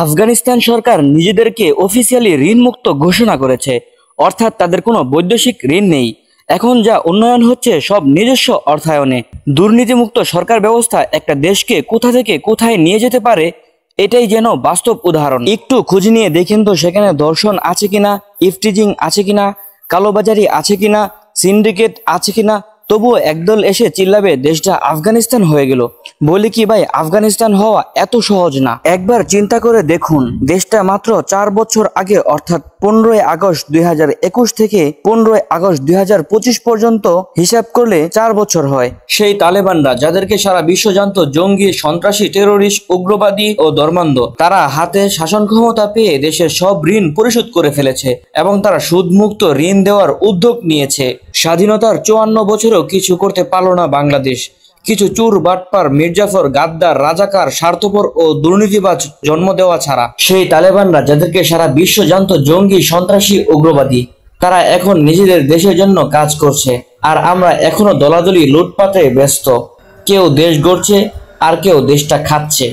আফগানিস্তান সরকার নিজেদেরকে অফিসিয়ালি ঋণ মুক্ত ঘোষণা করেছে, অর্থাৎ তাদের কোনো বৈদেশিক ঋণ নেই। এখন যা উন্নয়ন হচ্ছে সব নিজস্ব অর্থায়নে। দুর্নীতিমুক্ত সরকার ব্যবস্থা একটা দেশকে কোথা থেকে কোথায় নিয়ে যেতে পারে, এটাই যেন বাস্তব উদাহরণ। একটু খোঁজ নিয়ে দেখেন তো সেখানে ধর্ষণ আছে কিনা, ইফটিজিং আছে কিনা, কালোবাজারি আছে কিনা, সিন্ডিকেট আছে কিনা। তবুও একদল এসে চিল্লাবে দেশটা আফগানিস্তান হয়ে গেল। বলি কি ভাই, আফগানিস্তান হওয়া এত সহজ না। একবার চিন্তা করে দেখুন, দেশটা মাত্র 4 বছর আগে অর্থাৎ 15ই আগস্ট 2021 থেকে 15ই আগস্ট 2025 পর্যন্ত হিসাব করলে 4 বছর হয়। সেই তালেবানরা যাদেরকে সারা বিশ্ব জানত জঙ্গি, সন্ত্রাসী, টেরোরিস্ট, উগ্রবাদী ও ধর্মান্ধ, তারা হাতে শাসন ক্ষমতা পেয়ে দেশের সব ঋণ পরিশোধ করে ফেলেছে এবং তারা সুদমুক্ত ঋণ দেওয়ার উদ্যোগ নিয়েছে। স্বাধীনতার 54 বছরেও কিছু করতে পারল না বাংলাদেশ। কিছু চুর, বাটপার, মির্জাফর, গাদ্দার, রাজাকার, স্বার্থপর ও দুর্নীতিবাজ জন্ম দেওয়া ছাড়া। সেই তালেবানরা যাদেরকে সারা বিশ্ব জানত জঙ্গি, সন্ত্রাসী, উগ্রবাদী, তারা এখন নিজেদের দেশের জন্য কাজ করছে। আর আমরা এখনো দলাদলি লুটপাটে ব্যস্ত। কেউ দেশ গড়ছে আর কেউ দেশটা খাচ্ছে।